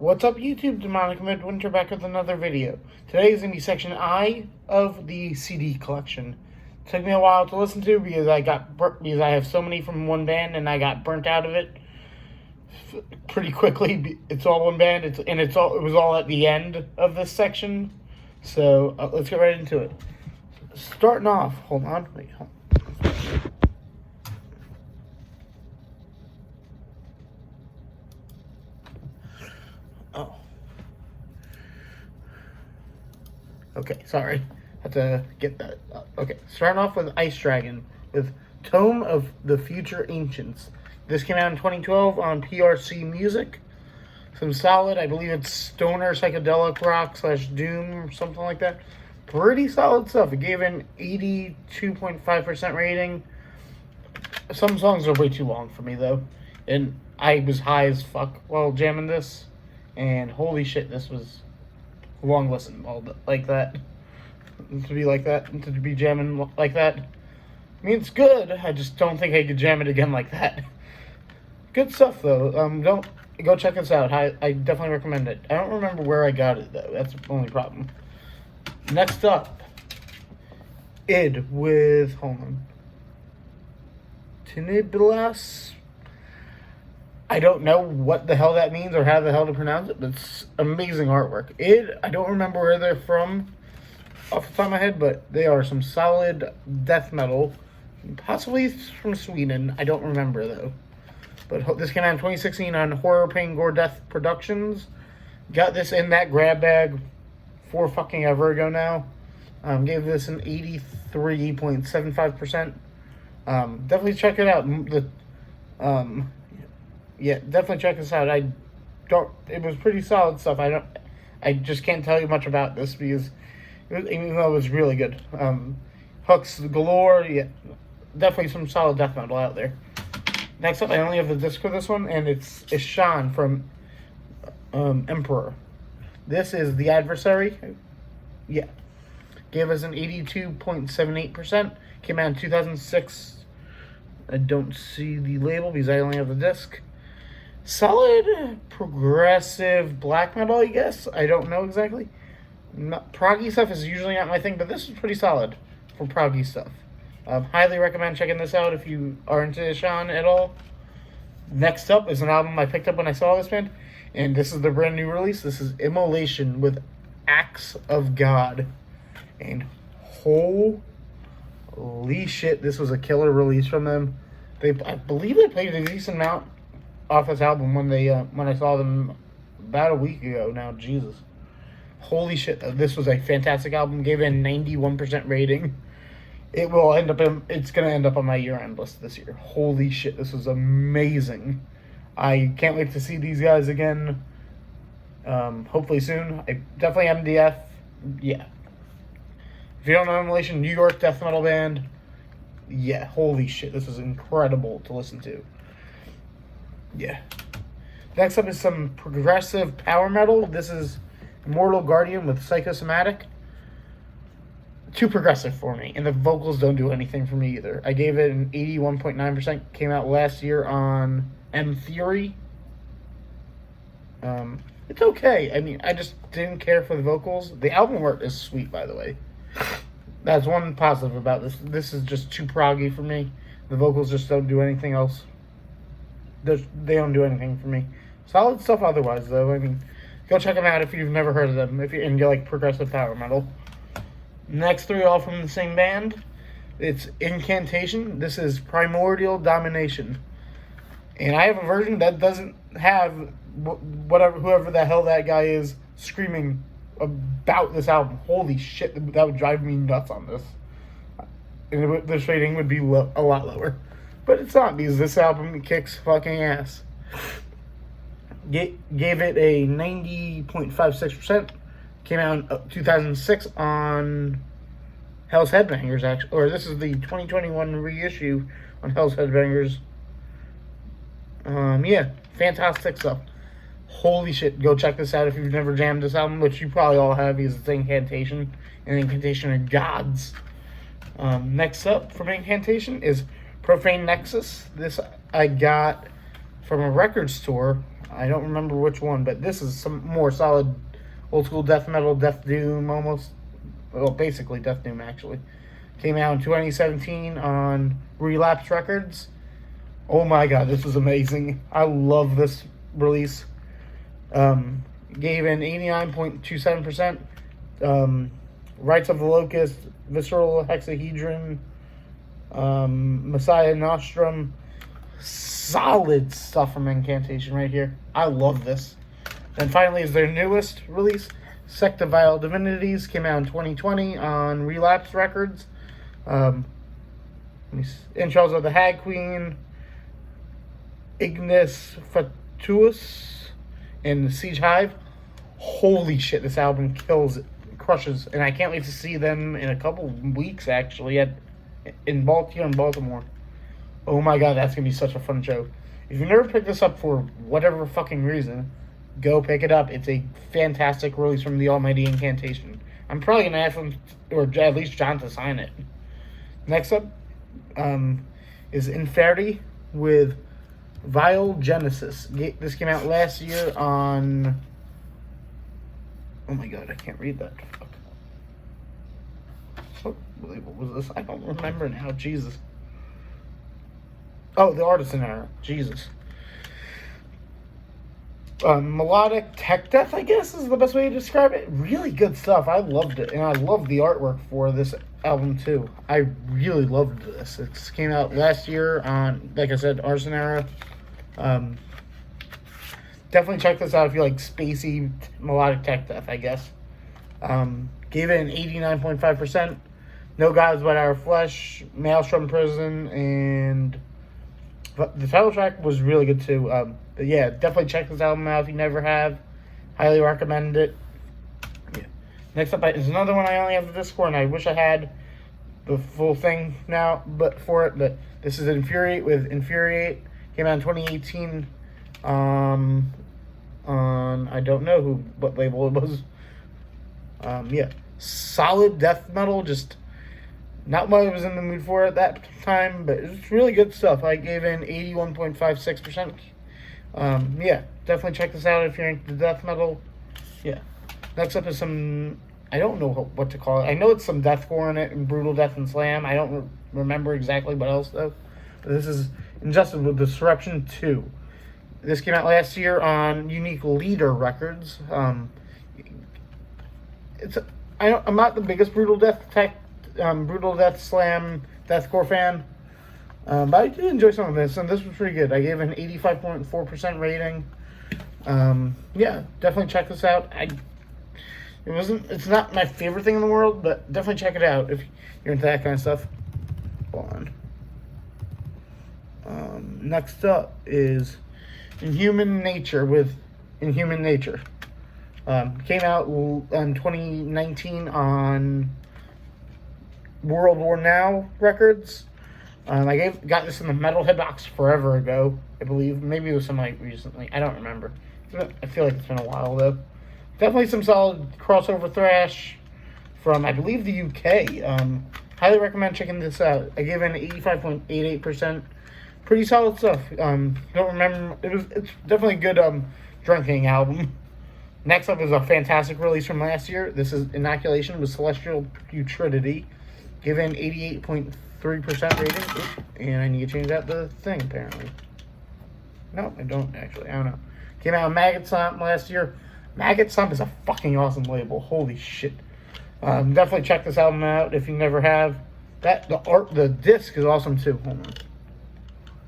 What's up YouTube, Demonic Midwinter back with another video. Today is going to be section I of the CD collection. It took me a while to listen to because I have so many from one band and I got burnt out of it pretty quickly. It's all one band, it was all at the end of this section. So let's get right into it. Starting off, hold on. Oh. Okay, sorry. Have to get that up. Okay, starting off with Ice Dragon with Tome of the Future Ancients. This came out in 2012 on PRC Music. Some solid, I believe it's stoner psychedelic rock / doom or something like that. Pretty solid stuff. It gave an 82.5% rating. Some songs are way too long for me though. And I was high as fuck while jamming this. And holy shit, this was a long listen, like that. To be like that, and to be jamming like that. I mean, it's good. I just don't think I could jam it again like that. Good stuff though. Don't go check this out. I definitely recommend it. I don't remember where I got it though. That's the only problem. Next up, Id with Tinibilas. I don't know what the hell that means or how the hell to pronounce it, but it's amazing artwork. I don't remember where they're from off the top of my head, but they are some solid death metal. Possibly from Sweden. I don't remember, though. But this came out in 2016 on Horror, Pain, Gore, Death Productions. Got this in that grab bag for fucking ever ago now. Gave this an 83.75%. Definitely check it out. Yeah, definitely check this out. It was pretty solid stuff. I just can't tell you much about this because even though it was really good. Hooks galore. Yeah, definitely some solid death metal out there. Next up, I only have the disc for this one, and it's Ishan from Emperor. This is The Adversary. Yeah. Gave us an 82.78%. Came out in 2006. I don't see the label because I only have the disc. Solid, progressive black metal, I guess. I don't know exactly. Proggy stuff is usually not my thing, but this is pretty solid for proggy stuff. Highly recommend checking this out if you are into Ishan at all. Next up is an album I picked up when I saw this band, and this is the brand new release. This is Immolation with Acts of God. And holy shit, this was a killer release from them. I believe they played a decent amount off this album when I saw them about a week ago now. Jesus. Holy shit, this was a fantastic album. Gave it a 91% rating. It's gonna end up on my year-end list this year. Holy shit, this was amazing. I can't wait to see these guys again. Hopefully soon. I definitely MDF. Yeah. If you don't know Immolation, New York death metal band. Yeah, holy shit, this was incredible to listen to. Yeah. Next up is some progressive power metal. This is Immortal Guardian with Psychosomatic. Too progressive for me, and the vocals don't do anything for me either. I gave it an 81.9%. Came out last year on M Theory. It's okay. I mean, I just didn't care for the vocals. The album art is sweet, by the way. That's one positive about this. This is just too proggy for me. The vocals just don't do anything else. They don't do anything for me. Solid stuff otherwise, though. I mean, go check them out if you've never heard of them. And you like progressive power metal. Next three, all from the same band. It's Incantation. This is Primordial Domination. And I have a version that doesn't have whoever the hell that guy is screaming about this album. Holy shit, that would drive me nuts on this. And this rating would be a lot lower. But it's not, because this album kicks fucking ass. Gave it a 90.56%. Came out in 2006 on Hell's Headbangers, actually. Or this is the 2021 reissue on Hell's Headbangers. Yeah, fantastic stuff. Holy shit, go check this out if you've never jammed this album, which you probably all have because it's Incantation. And Incantation are gods. Next up from Incantation is Profane Nexus. This I got from a record store I don't remember which one, but this is some more solid old school death metal, death doom almost. Well, basically death doom actually. Came out in 2017 on Relapse Records. Oh my god, this is amazing. I love this release. Gave an 89.27%. Rites of the Locust, Visceral Hexahedron, Messiah Nostrum. Solid stuff from Incantation right here. I love this. And finally is their newest release, Sect of Vile Divinities. Came out in 2020 on Relapse Records. Intros of the Hag Queen, Ignis Fatuus, and the Siege Hive. Holy shit, this album kills it, crushes, and I can't wait to see them in a couple weeks actually here in Baltimore. Oh my god, that's gonna be such a fun show. If you never picked this up for whatever fucking reason, go pick it up. It's a fantastic release from the Almighty Incantation. I'm probably gonna ask them, or at least John, to sign it. Next up is Inferity with Vile Genesis. This came out last year on... Oh my god, I can't read that. Fuck. What was this? I don't remember now. Jesus. Oh, the Artisan Era. Jesus. Melodic tech death, I guess, is the best way to describe it. Really good stuff. I loved it, and I love the artwork for this album too. I really loved this. It came out last year on, like I said, Artisan Era. Definitely check this out if you like spacey melodic tech death, I guess. Gave it an 89.5%. No Gods But Our Flesh, Maelstrom Prison, and the title track was really good too. But yeah, definitely check this album out if you never have. Highly recommend it. Yeah. Next up is another one I only have the disc for, and I wish I had the full thing now, but this is Infuriate with Infuriate. Came out in 2018 on I don't know what label it was. Yeah, solid death metal, just not what I was in the mood for at that time, but it's really good stuff. I gave it an 81.56%. Yeah, definitely check this out if you're into death metal. Yeah. Next up is some, I don't know what to call it. I know it's some deathcore in it, and brutal death and slam. I don't remember exactly what else though. But this is Injustice with Disruption 2. This came out last year on Unique Leader Records. I'm not the biggest brutal death slam deathcore fan, but I did enjoy some of this, and this was pretty good. I gave it an 85.4% rating. Yeah, definitely check this out. It's not my favorite thing in the world, but definitely check it out if you're into that kind of stuff. Hold on. Next up is Inhuman Nature with Inhuman Nature. Came out in 2019 on World War Now Records. I got this in the Metalhead box forever ago, I believe. Maybe it was something recently. I don't remember. I feel like it's been a while though. Definitely some solid crossover thrash from, I believe, the UK. Highly recommend checking this out. I gave it an 85.88%. Pretty solid stuff. Don't remember. It's definitely a good drinking album. Next up is a fantastic release from last year. This is Inoculation with Celestial Futurity. Given 88.3% rating. Oops, and I need to change out the thing apparently. No, I don't actually. I don't know. Came out on Maggot Stomp last year. Maggot Stomp is a fucking awesome label. Holy shit. Definitely check this album out if you never have. The disc is awesome too. Hold on.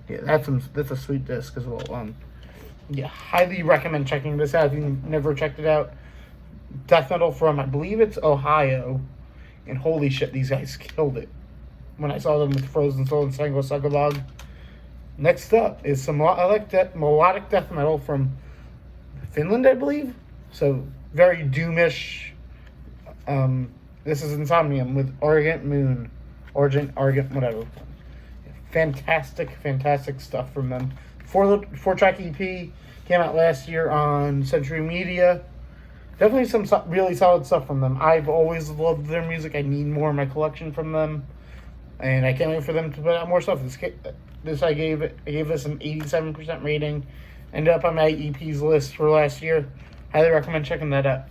Yeah, that's a sweet disc as well. Yeah, highly recommend checking this out if you never checked it out. Death metal from, I believe it's Ohio, and holy shit, these guys killed it when I saw them with Frozen Soul and Psychosomatic. Next up is some melodic death metal from Finland, I believe. So very doomish. This is Insomnium with Argent Moon, Argent, whatever. Fantastic stuff from them. Four-track EP came out last year on Century Media. Definitely some really solid stuff from them. I've always loved their music. I need more in my collection from them, and I can't wait for them to put out more stuff. I gave this an 87% rating, Ended up on my EPs list for last year. Highly recommend checking that out.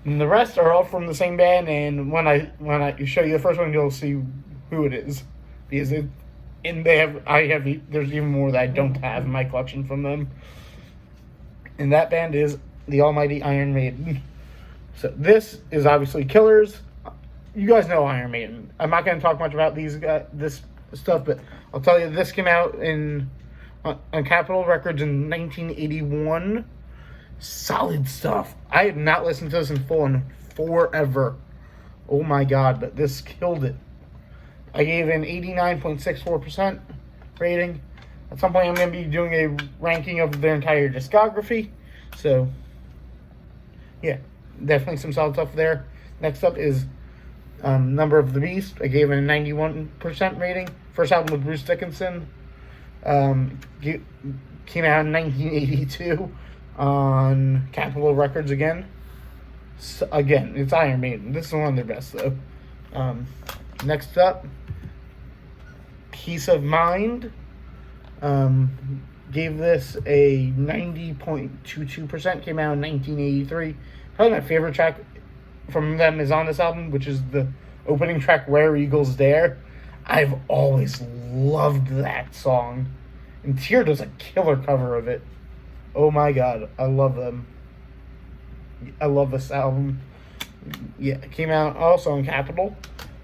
And the rest are all from the same band, and when I show you the first one, you'll see who it is, because there's even more that I don't have in my collection from them. And that band is the almighty Iron Maiden. So this is obviously Killers. You guys know Iron Maiden. I'm not going to talk much about this stuff, but I'll tell you, this came out on Capitol Records in 1981. Solid stuff. I had not listened to this in full in forever. Oh my god, but this killed it. I gave it an 89.64% rating. At some point, I'm going to be doing a ranking of their entire discography. So, yeah, definitely some solid stuff there. Next up is Number of the Beast. I gave it a 91% rating. First album with Bruce Dickinson. Came out in 1982 on Capitol Records again. So, again, it's Iron Maiden. This is one of their best, though. Next up, Peace of Mind. Gave this a 90.22%. Came out in 1983. Probably my favorite track from them is on this album, which is the opening track, Where Eagles Dare. I've always loved that song. And Tyr does a killer cover of it. Oh my god, I love them. I love this album. Yeah, it came out also on Capitol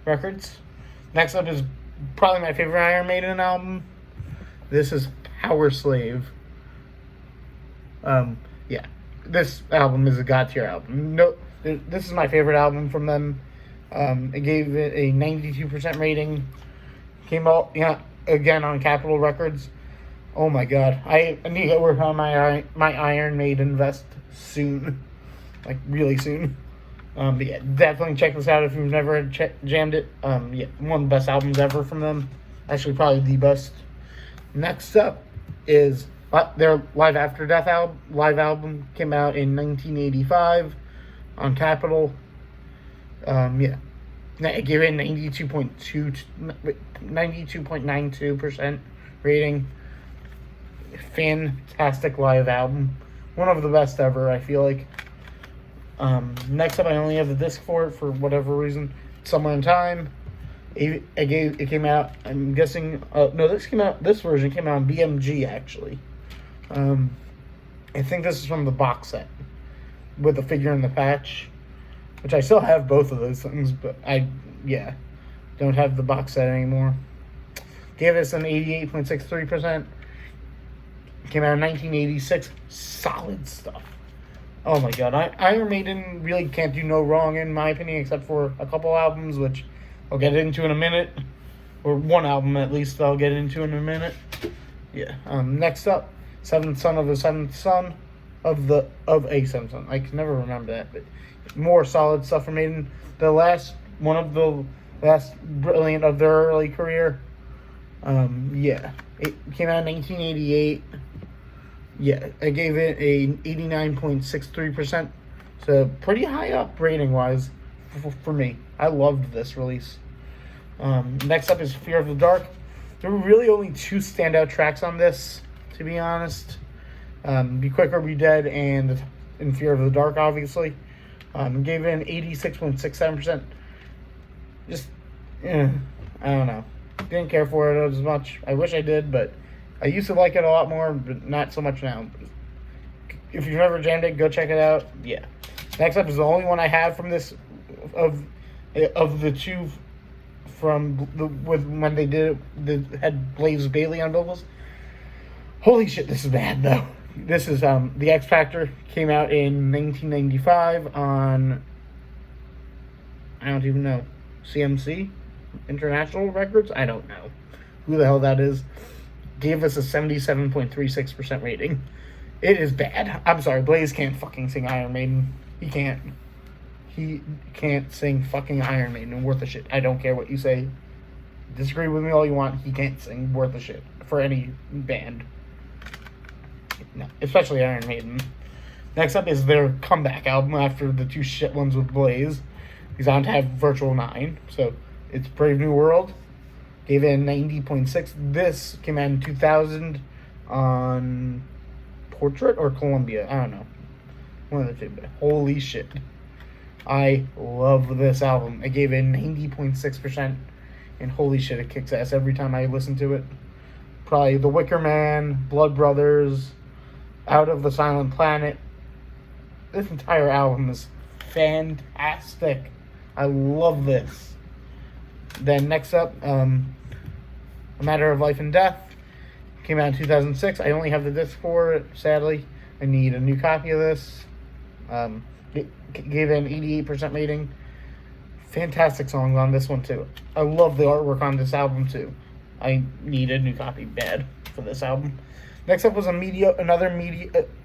Records. Next up is probably my favorite Iron Maiden album. This is Power Slave. Yeah, this album is a god tier album. No, this is my favorite album from them. I gave it a 92% rating. Came out, again on Capitol Records. Oh my god, I need to work on my Iron Maiden vest soon, like really soon. But yeah, definitely check this out if you've never jammed it. Yeah, one of the best albums ever from them. Actually, probably the best. Next up is their Live After Death live album. Came out in 1985 on Capitol. Yeah, I gave it 92.92% rating. Fantastic live album. One of the best ever, I feel like. Next up, I only have the disc for it for whatever reason. Somewhere in Time. It came out, I'm guessing, this version came out on BMG, actually. I think this is from the box set with the figure and the patch, which I still have both of those things, but don't have the box set anymore. Gave this an 88.63%. Came out in 1986. Solid stuff. Oh my god. Iron Maiden really can't do no wrong, in my opinion, except for a couple albums, which I'll get into in a minute. Or one album, at least, I'll get into in a minute. Yeah. Next up, Seventh Son of a Seventh Son. Of a Seventh Son. I can never remember that, but more solid stuff from Maiden. One of the last brilliant of their early career. Yeah. It came out in 1988. Yeah, I gave it a 89.63%. So pretty high up rating-wise for me. I loved this release. Next up is Fear of the Dark. There were really only two standout tracks on this, to be honest. Be Quick or Be Dead and Fear of the Dark, obviously. Gave it an 86.67%. Just, I don't know. Didn't care for it as much. I wish I did, but I used to like it a lot more, but not so much now. If you've never jammed it, go check it out. Yeah. Next up is the only one I have from this, of the two from when they did it, had Blaze Bailey on vocals. Holy shit, this is bad though. This is The X Factor. Came out in 1995 on, I don't even know, CMC International Records. I don't know who the hell that is. Gave us a 77.36% rating. It is bad. I'm sorry, Blaze can't fucking sing Iron Maiden. He can't. He can't sing fucking Iron Maiden worth a shit. I don't care what you say. Disagree with me all you want. He can't sing worth a shit for any band. No, especially Iron Maiden. Next up is their comeback album after the two shit ones with Blaze. He's on to have Virtual 9. So it's Brave New World. Gave it a 90.6. This came out in 2000 on Portrait or Columbia. I don't know. One of the two. But holy shit. I love this album. I gave it 90.6%. And holy shit, it kicks ass every time I listen to it. Probably The Wicker Man, Blood Brothers, Out of the Silent Planet. This entire album is fantastic. I love this. Then next up, A Matter of Life and Death. Came out in 2006. I only have the disc for it, sadly. I need a new copy of this. Gave it an 88% rating. Fantastic songs on this one, too. I love the artwork on this album, too. I need a new copy bad for this album. Next up was a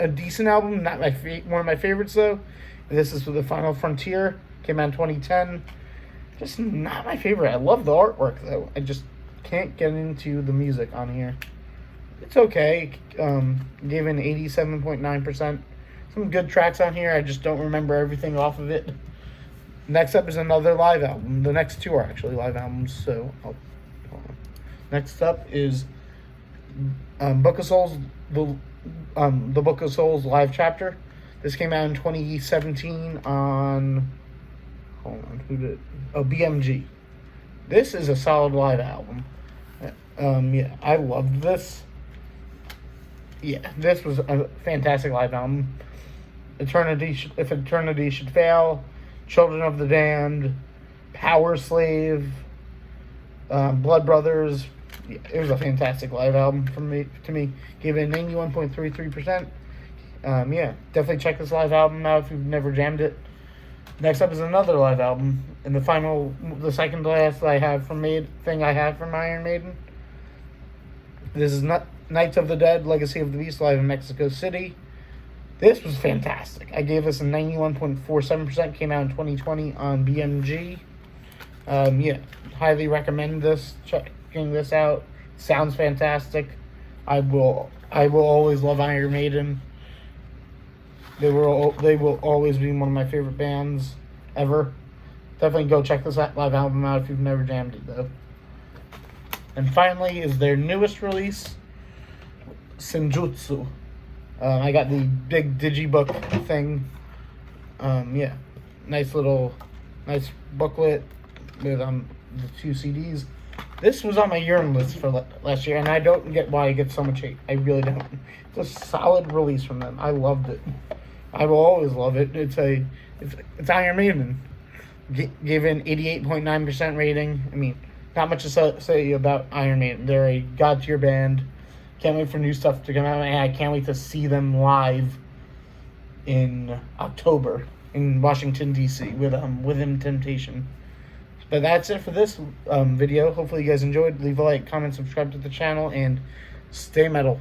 decent album. Not one of my favorites, though. This is for The Final Frontier. Came out in 2010. Just not my favorite. I love the artwork, though. I just can't get into the music on here. It's okay. Gave it an 87.9%. Some good tracks on here. I just don't remember everything off of it. Next up is another live album. The next two are actually live albums. So, hold on. Next up is Book of Souls, the Book of Souls live chapter. This came out in 2017 on. Hold on, BMG. This is a solid live album. Yeah, I loved this. Yeah, this was a fantastic live album. If Eternity Should Fail, Children of the Damned, Power Slave, Blood Brothers. Yeah, it was a fantastic live album to me. Gave it 91.33%. Yeah, definitely check this live album out if you've never jammed it. Next up is another live album, and the second to last I have from Iron Maiden. This is Knights of the Dead, Legacy of the Beast live in Mexico City. This was fantastic. I gave this a 91.47%. Came out in 2020 on BMG. Yeah, highly recommend checking this out. Sounds fantastic. I will always love Iron Maiden. They will always be one of my favorite bands ever. Definitely go check this live album out if you've never jammed it, though. And finally is their newest release, Senjutsu. I got the big digibook thing. Yeah, nice booklet with the 2 CDs. This was on my yearn list for last year, and I don't get why it gets so much hate. I really don't. It's a solid release from them. I loved it. I will always love it. It's Iron Maiden. Gave it an 88.9% rating. I mean, not much to say about Iron Maiden. They're a god-tier band. Can't wait for new stuff to come out. And I can't wait to see them live in October in Washington, D.C. with Temptation. But that's it for this video. Hopefully you guys enjoyed. Leave a like, comment, subscribe to the channel, and stay metal.